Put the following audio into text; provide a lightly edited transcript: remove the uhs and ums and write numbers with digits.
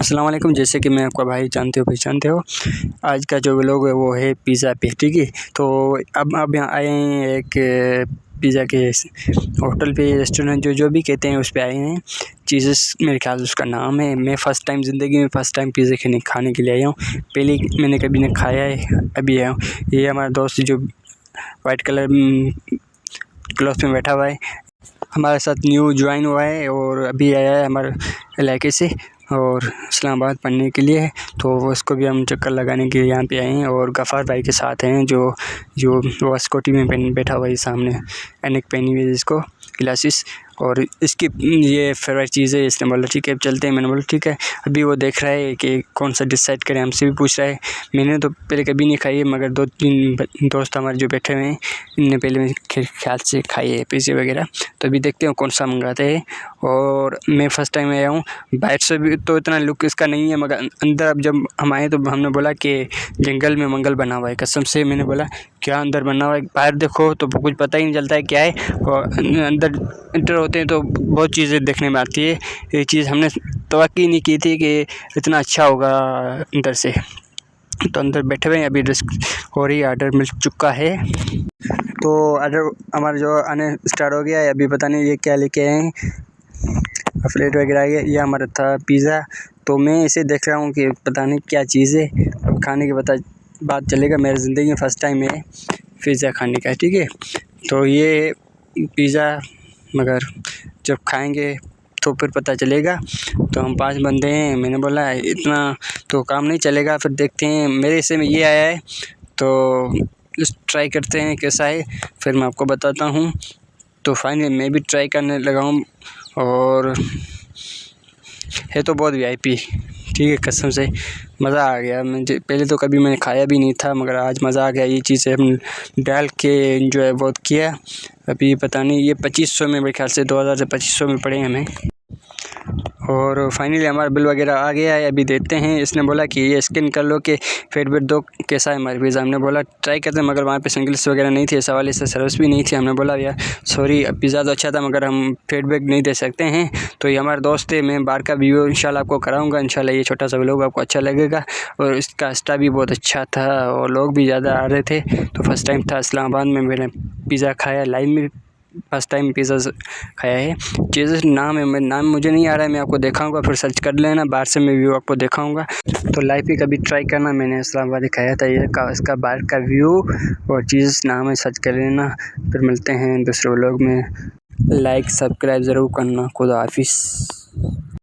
अस्सलाम वालेकुम। जैसे कि मैं आपका भाई जानते हो पहचानते हो, आज का जो व्लॉग है वो है पिज़्ज़ा पेस्ट्री की। तो अब यहाँ आए हैं एक पिज़्ज़ा के होटल पे, रेस्टोरेंट जो भी कहते हैं उस पे आए हैं। चीज़स मेरे ख्याल से उसका नाम है। मैं फ़र्स्ट टाइम ज़िंदगी में पिज़्ज़ा खाने के लिए आया हूँ। पहले मैंने कभी नहीं खाया है, अभी आया हूँ। ये हमारा दोस्त जो वाइट कलर क्लॉथ में बैठा हुआ है, हमारे साथ न्यू ज्वाइन हुआ है और अभी आया है हमारे इलाके से और इस्लामाबाद पढ़ने के लिए। तो उसको भी हम चक्कर लगाने के लिए यहाँ पे आए हैं और गफ़ार भाई के साथ हैं जो जो वो स्कूटी में बैठा हुआ है सामने, ऐनक पहनी हुई है जिसको, ग्लासेस। और इसकी ये फेवरेट चीज़ है। इसने बोला ठीक है अब चलते हैं। मैंने बोला ठीक है। अभी वो देख रहा है कि कौन सा डिसाइड करें, हमसे भी पूछ रहा है। मैंने तो पहले कभी नहीं खाई है, मगर 2-3 दोस्त हमारे जो बैठे हुए हैं इनने पहले ख्याल से खाई है पिज़्ज़ा वगैरह। तो अभी देखते हैं कौन सा मंगाते हैं। और मैं फ़र्स्ट टाइम आया हूँ। बाहर से भी तो इतना लुक इसका नहीं है, मगर अंदर अब जब हम आए तो हमने बोला कि जंगल में मंगल बना हुआ है। कसम से मैंने बोला क्या अंदर बना हुआ है, बाहर देखो तो कुछ पता ही नहीं चलता है क्या है, और अंदर इंटर होते हैं तो बहुत चीज़ें देखने में आती है। ये चीज़ हमने तवक्की नहीं की थी कि इतना अच्छा होगा अंदर से। तो अंदर बैठे हुए हैं, अभी हो रही ऑर्डर मिल चुका है। तो ऑर्डर हमारा जो आने स्टार्ट हो गया है। अभी पता नहीं ये क्या लेके आए हैं, प्लेट वगैरह आ गया। ये हमारा था पिज़्ज़ा। तो मैं इसे देख रहा हूँ कि पता नहीं क्या चीज़ है, अब खाने के बात चलेगा। मेरी ज़िंदगी में फ़र्स्ट टाइम है पिज़्ज़ा खाने का, ठीक है। तो ये पिज़्ज़ा मगर जब खाएंगे तो फिर पता चलेगा। तो हम 5 बंदे हैं। मैंने बोला इतना तो काम नहीं चलेगा, फिर देखते हैं। मेरे हिस्से में ये आया है तो ट्राई करते हैं कैसा है, फिर मैं आपको बताता हूँ। तो फाइनली मैं भी ट्राई करने लगा हूँ और है तो बहुत वीआईपी, ठीक है। कसम से मज़ा आ गया। मुझे पहले तो कभी मैंने खाया भी नहीं था, मगर आज मज़ा आ गया। ये चीज़ें हम डाल के एंजॉय बहुत किया। अभी पता नहीं ये 2500 में, मेरे ख्याल से 2000 से 2500 में पड़े हमें। और फाइनली हमारा बिल वगैरह आ गया है। अभी देखते हैं। इसने बोला कि ये स्कैन कर लो कि फीडबैक दो कैसा है हमारे पिज़्ज़ा। हमने बोला ट्राई करते हैं, मगर वहाँ पे सिंगल्स वगैरह नहीं थे, इस हवाले से सर्विस भी नहीं थी। हमने बोला यार सॉरी, पिज़्ज़ा तो अच्छा था मगर हम फीडबैक नहीं दे सकते हैं। तो ये हमारे दोस्त थे। मैं बाहर का व्यू इंशाल्लाह आपको कराऊँगा। इंशाल्लाह ये छोटा सा व्लॉग आपको अच्छा लगेगा। और इसका स्टाफ भी बहुत अच्छा था और लोग भी ज़्यादा आ रहे थे। तो फर्स्ट टाइम था इस्लामाबाद में मैंने पिज़्ज़ा खाया, लाइव में फर्स्ट टाइम पिज़्ज़ा खाया है। चीज़ नाम है, मैं नाम मुझे नहीं आ रहा है, मैं आपको दिखाऊंगा, फिर सर्च कर लेना। बाहर से मैं व्यू आपको दिखाऊंगा। तो लाइव ही कभी ट्राई करना। मैंने इस्लामाबाद खाया था ये इसका बाहर का व्यू और चीज़ नाम है, सर्च कर लेना। फिर मिलते हैं दूसरे व्लॉग में। लाइक सब्सक्राइब ज़रूर करना। खुदा हाफिज़।